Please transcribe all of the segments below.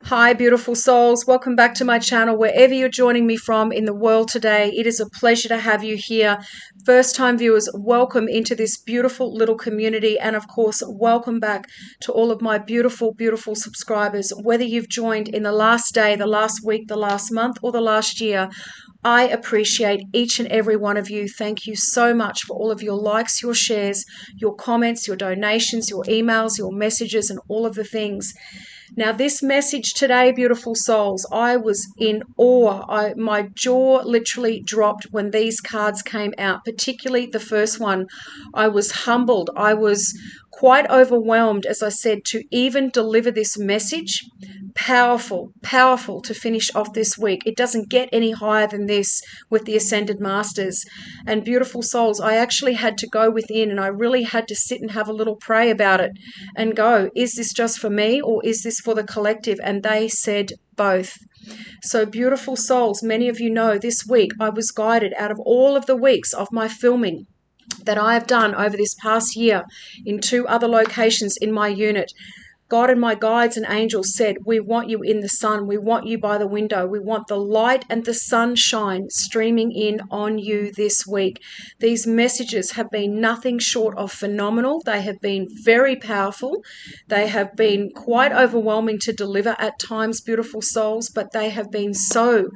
Hi, beautiful souls. Welcome back to my channel, wherever you're joining me from in the world today. It is a pleasure to have you here. First-time viewers, welcome into this beautiful little community. And of course, welcome back to all of my beautiful, beautiful subscribers. Whether you've joined in the last day, the last week, the last month, or the last year, I appreciate each and every one of you. Thank you so much for all of your likes, your shares, your comments, your donations, your emails, your messages, and all of the things. Now, this message today, beautiful souls, I was in awe. My jaw literally dropped when these cards came out, particularly the first one. I was humbled. I was quite overwhelmed, as I said, to even deliver this message. Powerful, powerful to finish off this week. It doesn't get any higher than this with the Ascended Masters. And beautiful souls, I actually had to go within and I really had to sit and have a little pray about it and go, is this just for me or is this for the collective? And they said both. So beautiful souls, many of you know this week I was guided out of all of the weeks of my filming that I have done over this past year in 2 other locations in my unit. God and my guides and angels said, we want you in the sun. We want you by the window. We want the light and the sunshine streaming in on you this week. These messages have been nothing short of phenomenal. They have been very powerful. They have been quite overwhelming to deliver at times, beautiful souls, but they have been so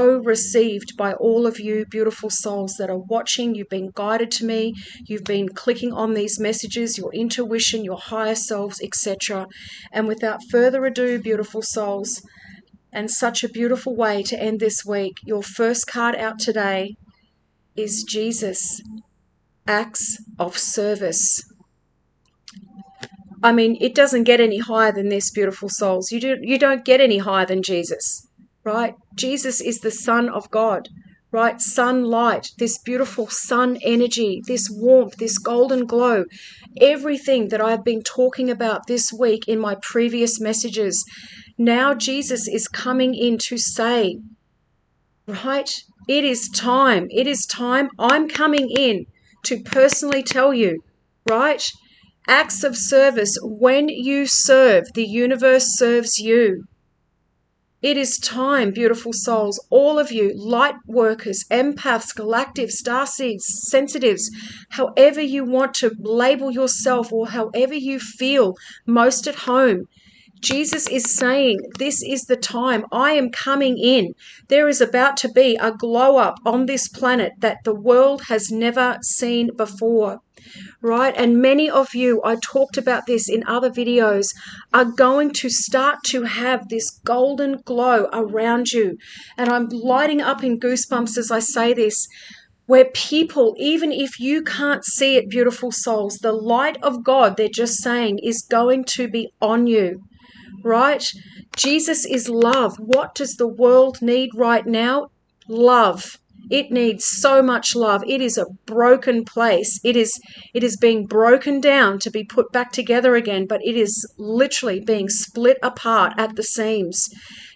received by all of you beautiful souls that are watching. You've been guided to me. You've been clicking on these messages, your intuition, your higher selves, etc. And without further ado, beautiful souls, and such a beautiful way to end this week, your first card out today is Jesus, Acts of Service. I mean, it doesn't get any higher than this, beautiful souls. You don't get any higher than Jesus. Right? Jesus is the Son of God, right? Sunlight, this beautiful sun energy, this warmth, this golden glow, everything that I've been talking about this week in my previous messages. Now Jesus is coming in to say, right? It is time. It is time. I'm coming in to personally tell you, right? Acts of service. When you serve, the universe serves you. It is time, beautiful souls, all of you, light workers, empaths, galactives, starseeds, sensitives, however you want to label yourself or however you feel most at home. Jesus is saying, this is the time. I am coming in. There is about to be a glow up on this planet that the world has never seen before. Right? And many of you, I talked about this in other videos, are going to start to have this golden glow around you. And I'm lighting up in goosebumps as I say this, where people, even if you can't see it, beautiful souls, the light of God, they're just saying, is going to be on you. Right? Jesus is love. What does the world need right now? Love. It needs so much love. It is a broken place. It is being broken down to be put back together again, but it is literally being split apart at the seams.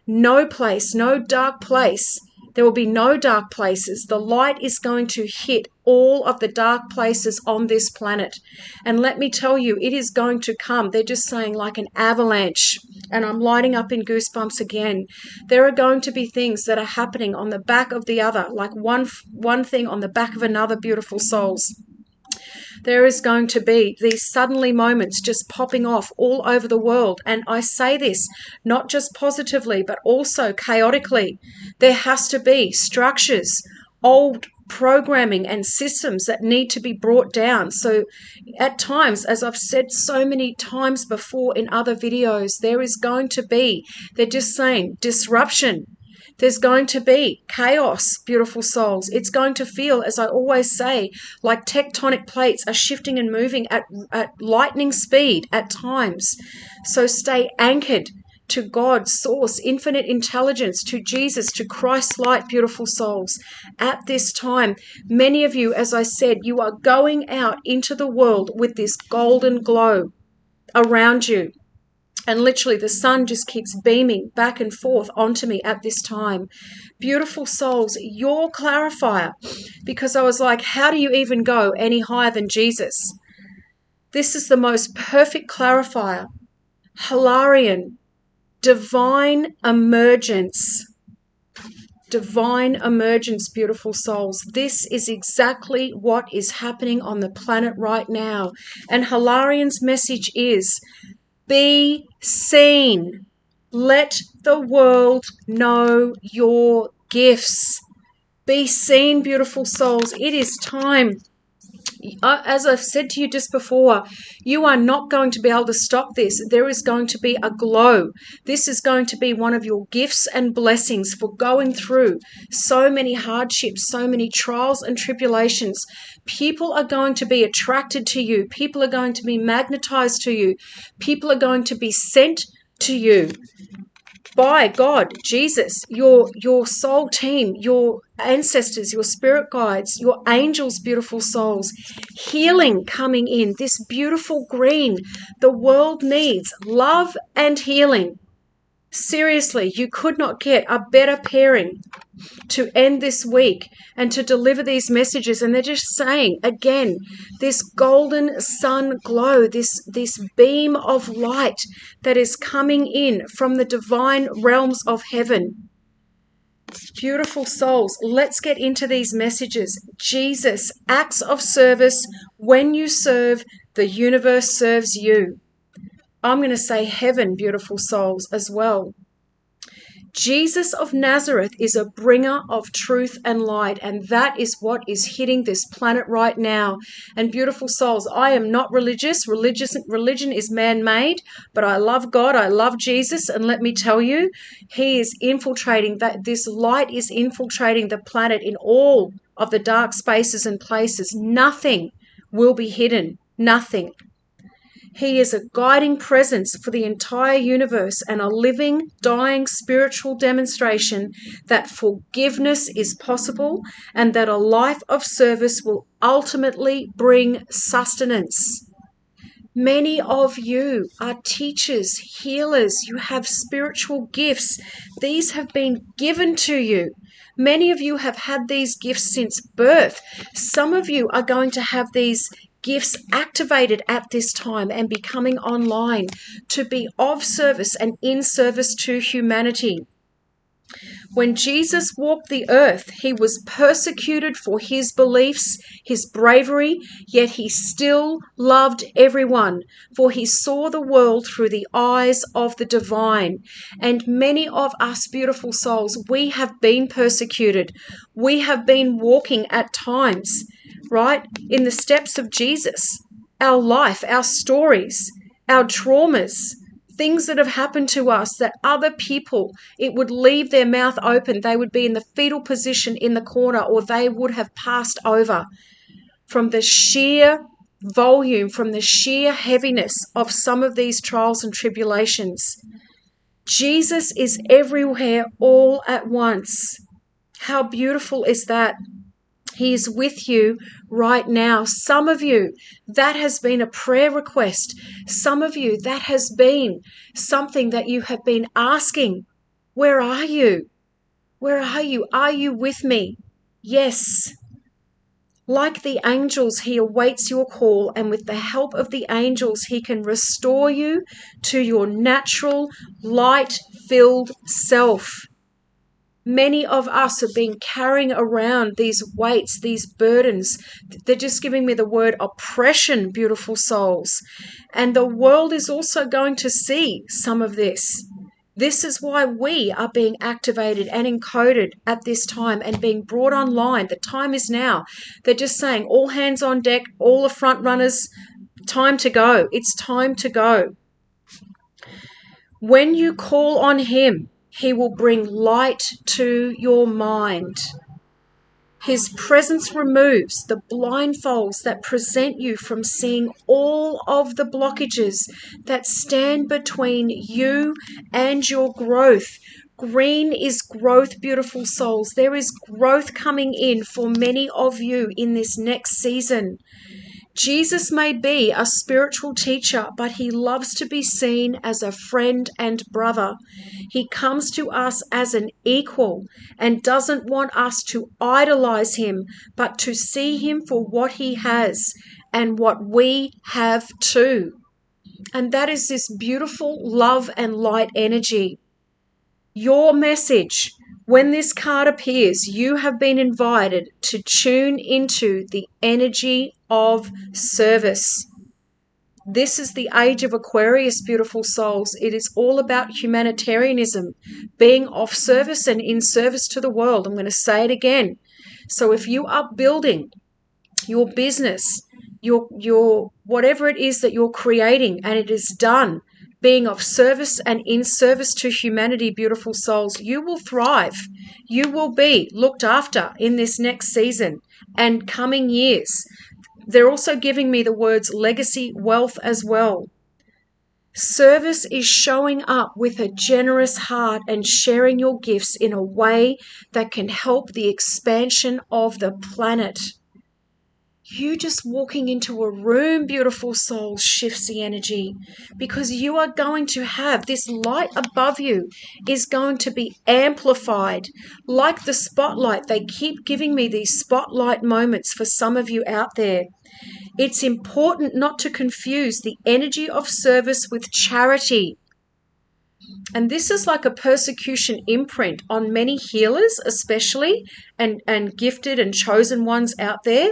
No place, no dark place. There will be no dark places. The light is going to hit all of the dark places on this planet. And let me tell you, it is going to come. They're just saying like an avalanche. And I'm lighting up in goosebumps again. There are going to be things that are happening on the back of the other, like one thing on the back of another, beautiful souls. There is going to be these suddenly moments just popping off all over the world. And I say this not just positively, but also chaotically. There has to be structures, old programming and systems that need to be brought down. So at times, as I've said so many times before in other videos, there is going to be, they're just saying, disruption. There's going to be chaos, beautiful souls. It's going to feel, as I always say, like tectonic plates are shifting and moving at lightning speed at times. So stay anchored to God, source, infinite intelligence, to Jesus, to Christ's light, beautiful souls. At this time, many of you, as I said, you are going out into the world with this golden glow around you. And literally the sun just keeps beaming back and forth onto me at this time. Beautiful souls, your clarifier. Because I was like, how do you even go any higher than Jesus? This is the most perfect clarifier. Hilarion. divine emergence. Divine emergence, beautiful souls. This is exactly what is happening on the planet right now. And Hilarian's message is, be seen. Let the world know your gifts. Be seen, beautiful souls. It is time. As I've said to you just before, you are not going to be able to stop this. There is going to be a glow. This is going to be one of your gifts and blessings for going through so many hardships, so many trials and tribulations. People are going to be attracted to you. People are going to be magnetized to you. People are going to be sent to you by God, Jesus, your soul team, your ancestors, your spirit guides, your angels, beautiful souls, healing coming in, this beautiful green. The world needs love and healing. Seriously, you could not get a better pairing to end this week and to deliver these messages. And they're just saying, again, this golden sun glow, this beam of light that is coming in from the divine realms of heaven. Beautiful souls, let's get into these messages. Jesus, acts of service. When you serve, the universe serves you. I'm going to say heaven, beautiful souls, as well. Jesus of Nazareth is a bringer of truth and light, and that is what is hitting this planet right now. And beautiful souls, I am not religious. Religion is man-made, but I love God, I love Jesus, and let me tell you, he is infiltrating, that this light is infiltrating the planet in all of the dark spaces and places. Nothing will be hidden, nothing. He is a guiding presence for the entire universe and a living, dying spiritual demonstration that forgiveness is possible and that a life of service will ultimately bring sustenance. Many of you are teachers, healers, you have spiritual gifts. These have been given to you. Many of you have had these gifts since birth. Some of you are going to have these gifts activated at this time and becoming online to be of service and in service to humanity. When Jesus walked the earth, he was persecuted for his beliefs, his bravery, yet he still loved everyone, for he saw the world through the eyes of the divine. And many of us, beautiful souls, we have been persecuted. We have been walking at times, right, in the steps of Jesus. Our life, our stories, our traumas, things that have happened to us that other people, it would leave their mouth open. They would be in the fetal position in the corner, or they would have passed over from the sheer volume, from the sheer heaviness of some of these trials and tribulations. Jesus is everywhere all at once. How beautiful is that? He is with you right now. Some of you, that has been a prayer request. Some of you, that has been something that you have been asking. Where are you? Where are you? Are you with me? Yes. Like the angels, he awaits your call, and with the help of the angels, he can restore you to your natural, light-filled self. Many of us have been carrying around these weights, these burdens. They're just giving me the word oppression, beautiful souls. And the world is also going to see some of this. This is why we are being activated and encoded at this time and being brought online. The time is now. They're just saying, all hands on deck, all the front runners, time to go. It's time to go. When you call on him, he will bring light to your mind. His presence removes the blindfolds that prevent you from seeing all of the blockages that stand between you and your growth. Green is growth, beautiful souls. There is growth coming in for many of you in this next season. Jesus may be a spiritual teacher, but he loves to be seen as a friend and brother. He comes to us as an equal and doesn't want us to idolize him, but to see him for what he has and what we have too. And that is this beautiful love and light energy. Your message, when this card appears, you have been invited to tune into the energy of service. This is the age of Aquarius, beautiful souls. It is all about humanitarianism, being of service and in service to the world. I'm going to say it again. So if you are building your business, your whatever it is that you're creating, and it is done being of service and in service to humanity, beautiful souls, you will thrive. You will be looked after in this next season and coming years. They're also giving me the words legacy, wealth as well. Service is showing up with a generous heart and sharing your gifts in a way that can help the expansion of the planet. You just walking into a room, beautiful soul, shifts the energy, because you are going to have this light above you is going to be amplified like the spotlight. They keep giving me these spotlight moments for some of you out there. It's important not to confuse the energy of service with charity. And this is like a persecution imprint on many healers, especially, and gifted and chosen ones out there.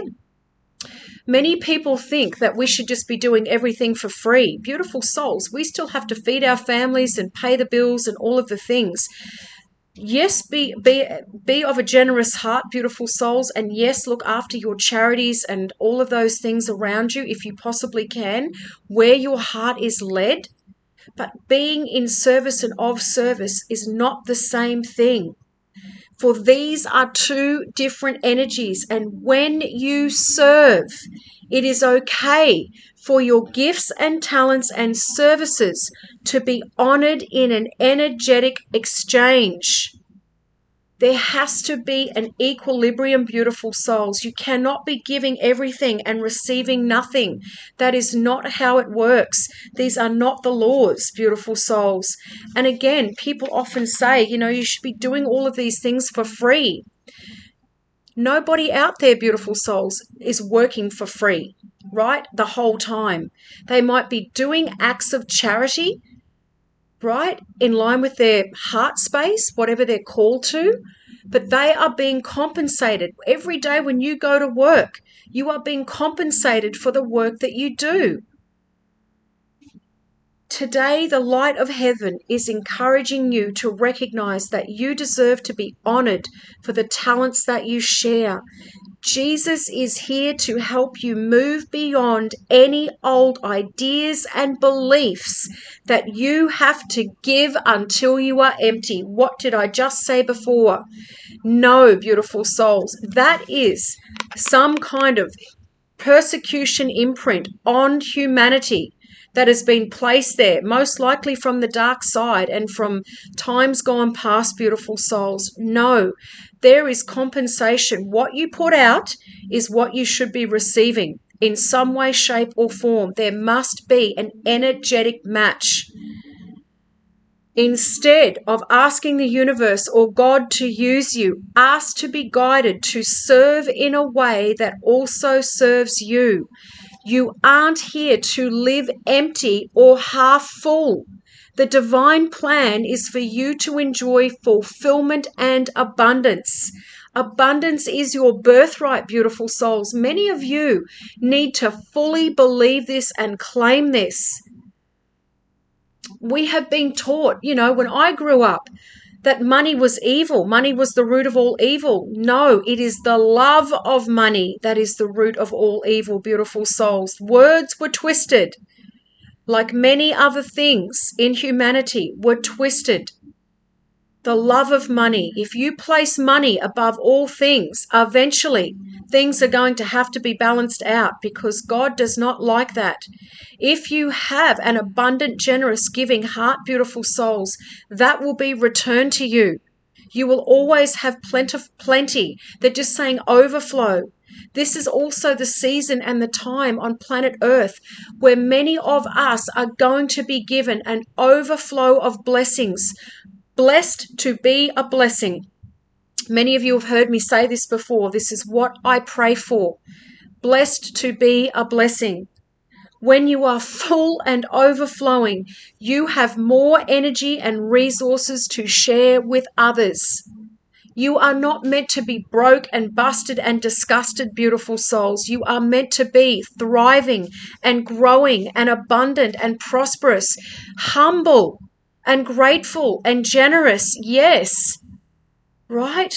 Many people think that we should just be doing everything for free. Beautiful souls, we still have to feed our families and pay the bills and all of the things. Yes, be of a generous heart, beautiful souls, and yes, look after your charities and all of those things around you if you possibly can, where your heart is led. But being in service and of service is not the same thing. For these are two different energies. And when you serve, it is okay for your gifts and talents and services to be honored in an energetic exchange. There has to be an equilibrium, beautiful souls. You cannot be giving everything and receiving nothing. That is not how it works. These are not the laws, beautiful souls. And again, people often say, you should be doing all of these things for free. Nobody out there, beautiful souls, is working for free, right? The whole time. They might be doing acts of charity, right, in line with their heart space, whatever they're called to, but they are being compensated. Every day when you go to work, you are being compensated for the work that you do. Today, the light of heaven is encouraging you to recognize that you deserve to be honored for the talents that you share. Jesus is here to help you move beyond any old ideas and beliefs that you have to give until you are empty. What did I just say before? No, beautiful souls, that is some kind of persecution imprint on humanity that has been placed there, most likely from the dark side and from times gone past, beautiful souls. No, there is compensation. What you put out is what you should be receiving in some way, shape, or form. There must be an energetic match. Instead of asking the universe or God to use you, ask to be guided to serve in a way that also serves you. You aren't here to live empty or half full. The divine plan is for you to enjoy fulfillment and abundance. Abundance is your birthright, beautiful souls. Many of you need to fully believe this and claim this. We have been taught, when I grew up, that money was evil. Money was the root of all evil. No, it is the love of money that is the root of all evil, beautiful souls. Words were twisted, like many other things in humanity were twisted. The love of money. If you place money above all things, eventually things are going to have to be balanced out, because God does not like that. If you have an abundant, generous, giving heart, beautiful souls, that will be returned to you. You will always have plenty. They're just saying overflow. This is also the season and the time on planet Earth where many of us are going to be given an overflow of blessings. Blessed to be a blessing. Many of you have heard me say this before. This is what I pray for. Blessed to be a blessing. When you are full and overflowing, you have more energy and resources to share with others. You are not meant to be broke and busted and disgusted, beautiful souls. You are meant to be thriving and growing and abundant and prosperous, humble and grateful and generous. Yes, right?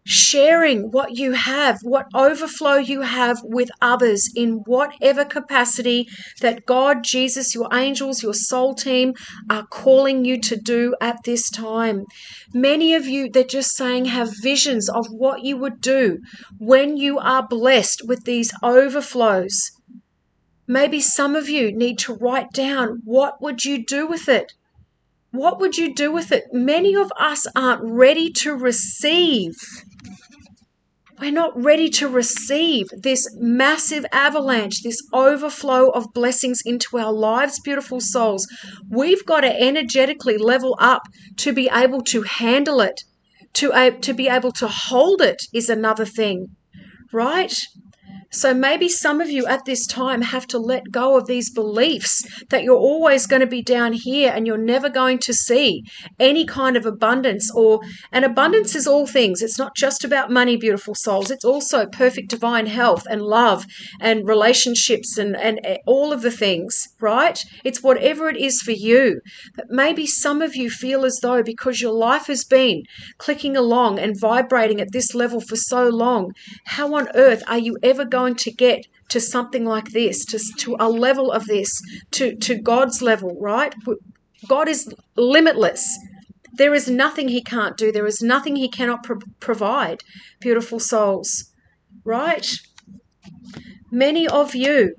Sharing what you have, what overflow you have with others in whatever capacity that God, Jesus, your angels, your soul team are calling you to do at this time. Many of you, they're just saying, have visions of what you would do when you are blessed with these overflows. Maybe some of you need to write down, what would you do with it? What would you do with it? Many of us aren't ready to receive. We're not ready to receive this massive avalanche, this overflow of blessings into our lives, beautiful souls. We've got to energetically level up to be able to handle it, to be able to hold it is another thing, right? So maybe some of you at this time have to let go of these beliefs that you're always going to be down here and you're never going to see any kind of abundance. And abundance is all things. It's not just about money, beautiful souls. It's also perfect divine health and love and relationships and all of the things, right? It's whatever it is for you. But maybe some of you feel as though because your life has been clicking along and vibrating at this level for so long, how on earth are you ever going to get to something like this, to a level of this, to God's level, right? God is limitless. There is nothing he can't do. There is nothing he cannot provide, beautiful souls, right? Many of you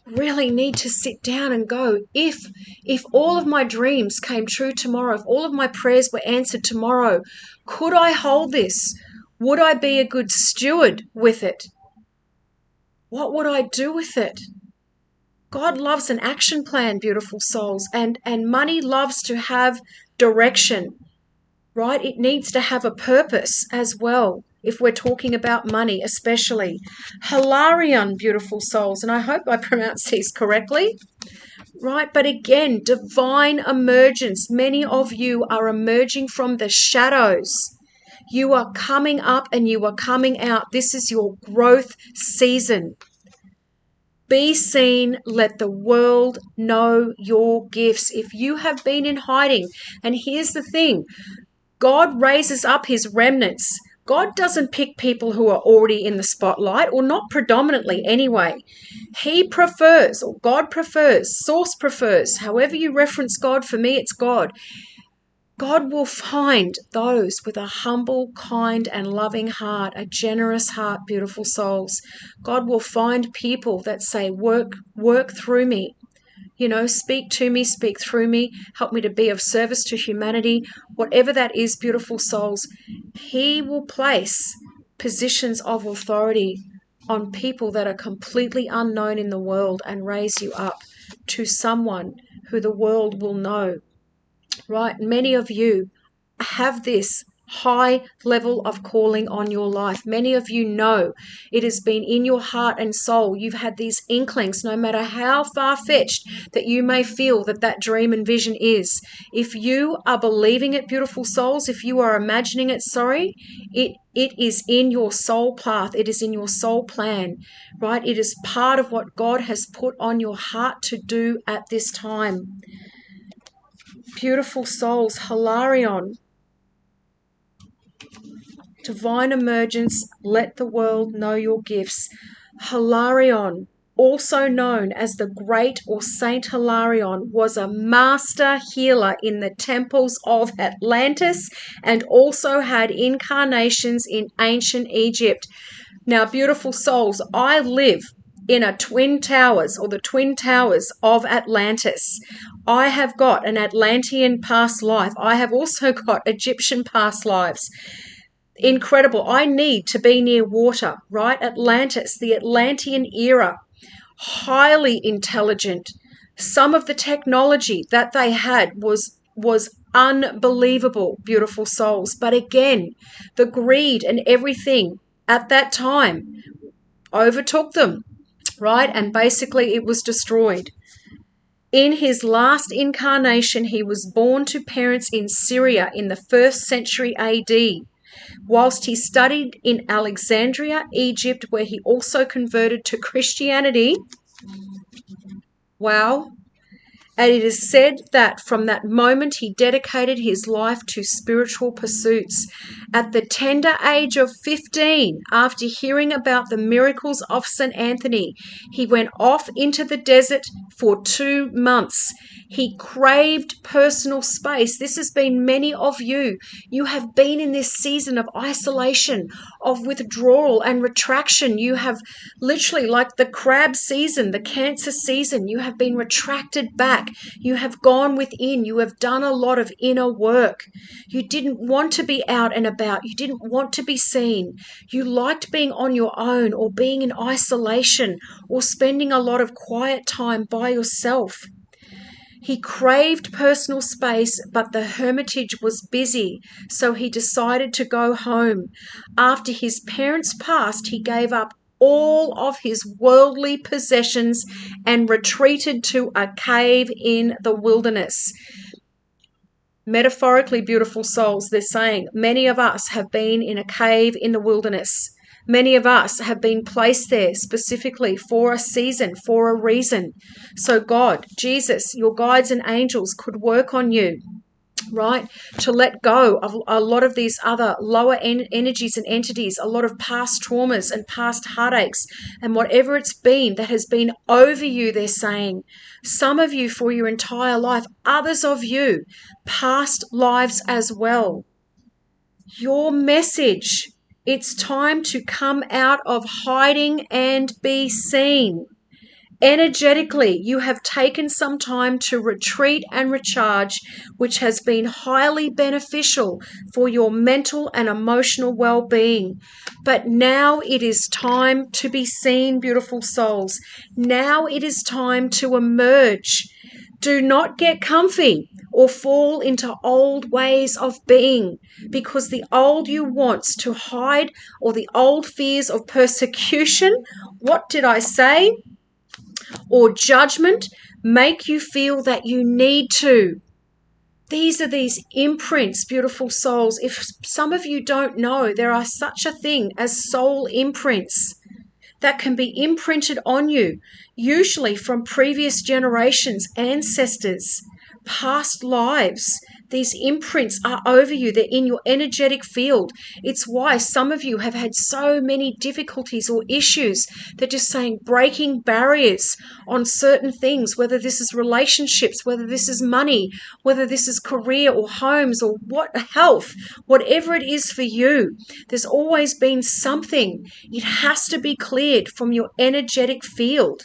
really need to sit down and go, if all of my dreams came true tomorrow, if all of my prayers were answered tomorrow, could I hold this? Would I be a good steward with it? What would I do with it? God loves an action plan, beautiful souls, and money loves to have direction, right? It needs to have a purpose as well, if we're talking about money especially. Hilarion, beautiful souls, and I hope I pronounced these correctly, right? But again, divine emergence. Many of you are emerging from the shadows. You are coming up and you are coming out. This is your growth season. Be seen, let the world know your gifts. If you have been in hiding, and here's the thing, God raises up his remnants. God doesn't pick people who are already in the spotlight, or not predominantly anyway. He prefers, or God prefers, Source prefers, however you reference God, for me it's God. God will find those with a humble, kind, and loving heart, a generous heart, beautiful souls. God will find people that say, work through me. Speak to me, speak through me, help me to be of service to humanity. Whatever that is, beautiful souls, he will place positions of authority on people that are completely unknown in the world and raise you up to someone who the world will know. Right? Many of you have this high level of calling on your life. Many of you know it has been in your heart and soul. You've had these inklings, no matter how far-fetched that you may feel that dream and vision is. If you are believing it, beautiful souls, if you are imagining it, it is in your soul path. It is in your soul plan, right? It is part of what God has put on your heart to do at this time. Beautiful souls, Hilarion. Divine emergence, let the world know your gifts. Hilarion, also known as the Great or Saint Hilarion, was a master healer in the temples of Atlantis and also had incarnations in ancient Egypt. Now, beautiful souls, I live in the Twin Towers of Atlantis. I have got an Atlantean past life. I have also got Egyptian past lives. Incredible. I need to be near water, right? Atlantis, the Atlantean era, highly intelligent. Some of the technology that they had was unbelievable, beautiful souls. But again, the greed and everything at that time overtook them, right? And basically it was destroyed. In his last incarnation, he was born to parents in Syria in the 1st century AD, whilst he studied in Alexandria, Egypt, where he also converted to Christianity. Wow. And it is said that from that moment he dedicated his life to spiritual pursuits. At the tender age of 15, after hearing about the miracles of St. Anthony, he went off into the desert for 2 months. He craved personal space. This has been many of you. You have been in this season of isolation, of withdrawal and retraction. You have literally, like the crab season, the Cancer season, you have been retracted back. You have gone within. You have done a lot of inner work. You didn't want to be out and about. You didn't want to be seen. You liked being on your own or being in isolation or spending a lot of quiet time by yourself. He craved personal space, but the hermitage was busy, so he decided to go home. After his parents passed, he gave up all of his worldly possessions and retreated to a cave in the wilderness. Metaphorically, beautiful souls, they're saying many of us have been in a cave in the wilderness. Many of us have been placed there specifically for a season, for a reason. So God, Jesus, your guides and angels could work on you, right? To let go of a lot of these other lower energies and entities, a lot of past traumas and past heartaches and whatever it's been that has been over you, they're saying. Some of you for your entire life, others of you, past lives as well. Your message, it's time to come out of hiding and be seen. Energetically, you have taken some time to retreat and recharge, which has been highly beneficial for your mental and emotional well-being. But now it is time to be seen, beautiful souls. Now it is time to emerge. Do not get comfy or fall into old ways of being, because the old you wants to hide, or the old fears of persecution, what did I say? Or judgment, make you feel that you need to. These are these imprints, beautiful souls. If some of you don't know, there are such a thing as soul imprints that can be imprinted on you, usually from previous generations, ancestors, past lives. These imprints are over you. They're in your energetic field. It's why some of you have had so many difficulties or issues. They're just saying breaking barriers on certain things, whether this is relationships, whether this is money, whether this is career or homes or what health, whatever it is for you. There's always been something. It has to be cleared from your energetic field.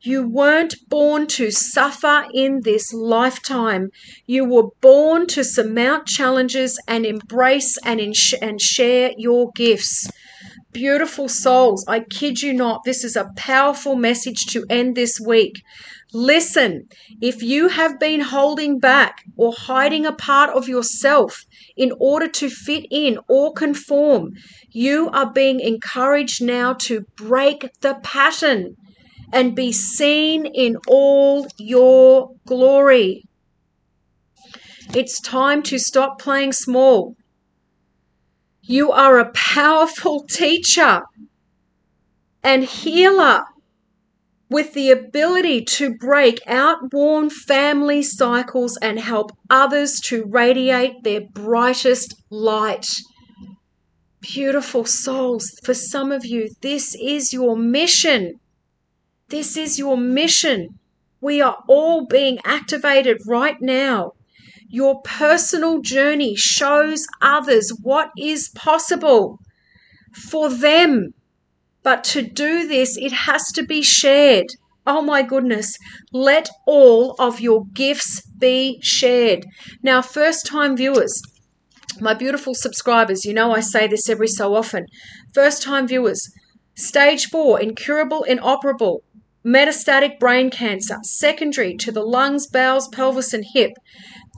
You weren't born to suffer in this lifetime. You were born to surmount challenges and embrace and share your gifts. Beautiful souls, I kid you not, this is a powerful message to end this week. Listen, if you have been holding back or hiding a part of yourself in order to fit in or conform, you are being encouraged now to break the pattern and be seen in all your glory. It's time to stop playing small. You are a powerful teacher and healer with the ability to break outworn family cycles and help others to radiate their brightest light. Beautiful souls, for some of you, this is your mission. This is your mission. We are all being activated right now. Your personal journey shows others what is possible for them. But to do this, it has to be shared. Oh my goodness. Let all of your gifts be shared. Now, first-time viewers, my beautiful subscribers, you know I say this every so often. First-time viewers, stage 4, incurable, inoperable, metastatic brain cancer, secondary to the lungs, bowels, pelvis, and hip.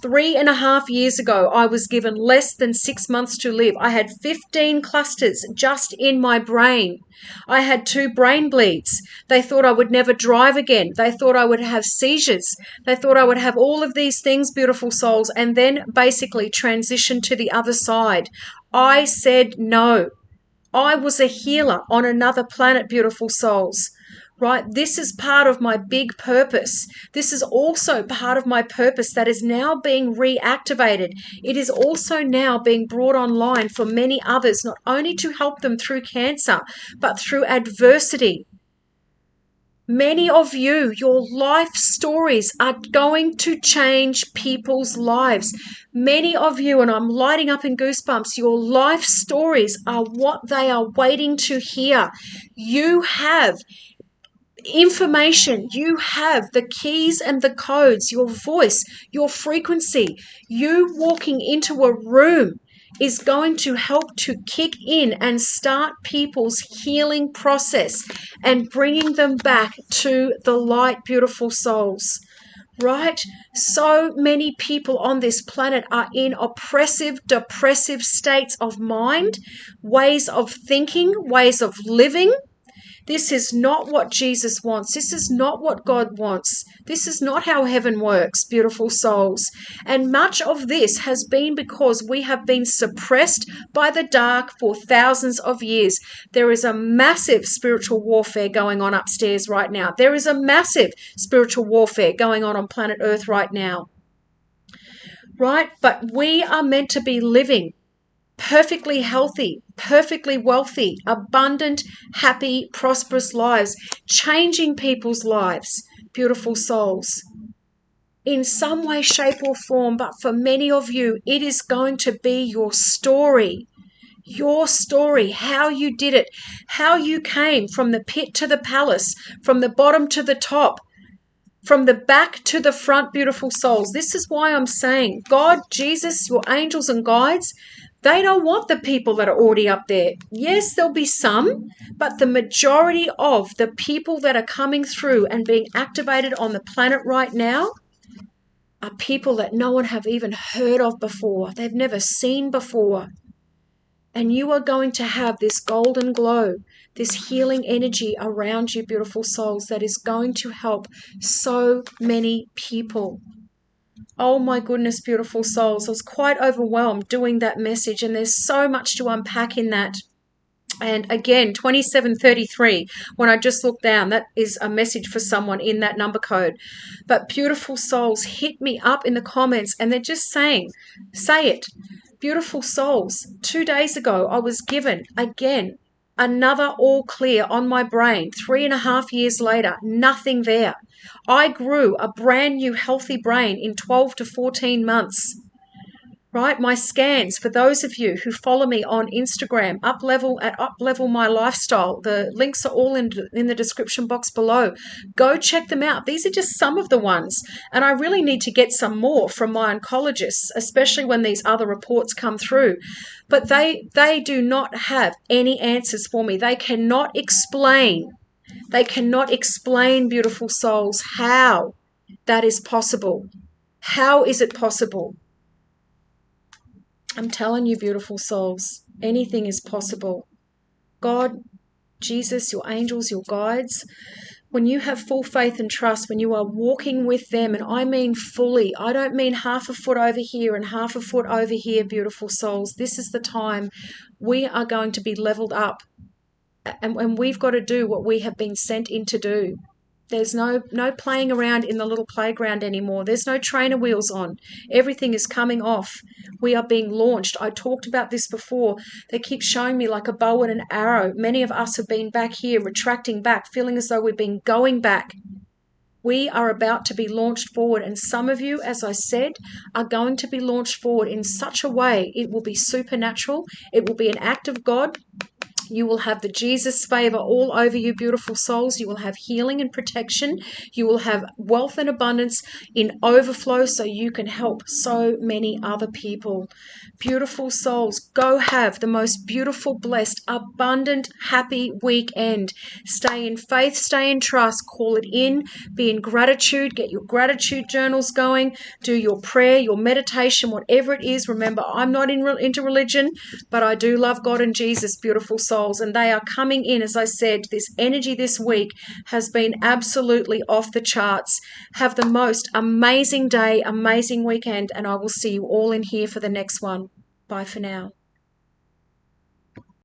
3.5 years ago, I was given less than 6 months to live. I had 15 clusters just in my brain. I had 2 brain bleeds. They thought I would never drive again. They thought I would have seizures. They thought I would have all of these things, beautiful souls, and then basically transition to the other side. I said no. I was a healer on another planet, beautiful souls. Right? This is part of my big purpose. This is also part of my purpose that is now being reactivated. It is also now being brought online for many others, not only to help them through cancer, but through adversity. Many of you, your life stories are going to change people's lives. Many of you, and I'm lighting up in goosebumps, your life stories are what they are waiting to hear. You have information, you have the keys and the codes, your voice, your frequency. You walking into a room is going to help to kick in and start people's healing process and bringing them back to the light, beautiful souls. Right? So many people on this planet are in oppressive, depressive states of mind, ways of thinking, ways of living. This is not what Jesus wants. This is not what God wants. This is not how heaven works, beautiful souls. And much of this has been because we have been suppressed by the dark for thousands of years. There is a massive spiritual warfare going on upstairs right now. There is a massive spiritual warfare going on planet Earth right now. Right? But we are meant to be living perfectly healthy, perfectly wealthy, abundant, happy, prosperous lives, changing people's lives, beautiful souls, in some way, shape, or form. But for many of you, it is going to be your story, how you did it, how you came from the pit to the palace, from the bottom to the top, from the back to the front, beautiful souls. This is why I'm saying God, Jesus, your angels and guides, they don't want the people that are already up there. Yes, there'll be some, but the majority of the people that are coming through and being activated on the planet right now are people that no one have even heard of before. They've never seen before. And you are going to have this golden glow, this healing energy around you, beautiful souls, that is going to help so many people. Oh my goodness, beautiful souls. I was quite overwhelmed doing that message, and there's so much to unpack in that. And again, 2733, when I just looked down, that is a message for someone in that number code. But beautiful souls, hit me up in the comments, and they're just saying, say it. Beautiful souls, 2 days ago, I was given, again, another all clear on my brain. 3.5 years later, nothing there. I grew a brand new healthy brain in 12 to 14 months. Right? My scans, for those of you who follow me on Instagram, Uplevel My Lifestyle, the links are all in the description box below. Go check them out. These are just some of the ones. And I really need to get some more from my oncologists, especially when these other reports come through. But they do not have any answers for me. They cannot explain, beautiful souls, how that is possible. How is it possible? I'm telling you, beautiful souls, anything is possible. God, Jesus, your angels, your guides, when you have full faith and trust, when you are walking with them, and I mean fully, I don't mean half a foot over here and half a foot over here, beautiful souls. This is the time we are going to be leveled up, and we've got to do what we have been sent in to do. There's no playing around in the little playground anymore. There's no trainer wheels on. Everything is coming off. We are being launched. I talked about this before. They keep showing me like a bow and an arrow. Many of us have been back here, retracting back, feeling as though we've been going back. We are about to be launched forward. And some of you, as I said, are going to be launched forward in such a way. It will be supernatural. It will be an act of God. You will have the Jesus favor all over you, beautiful souls. You will have healing and protection. You will have wealth and abundance in overflow so you can help so many other people. Beautiful souls, go have the most beautiful, blessed, abundant, happy weekend. Stay in faith, stay in trust, call it in, be in gratitude, get your gratitude journals going, do your prayer, your meditation, whatever it is. Remember, I'm not into religion, but I do love God and Jesus, beautiful souls, and they are coming in. As I said, this energy this week has been absolutely off the charts. Have the most amazing day, amazing weekend, and I will see you all in here for the next one. Bye for now.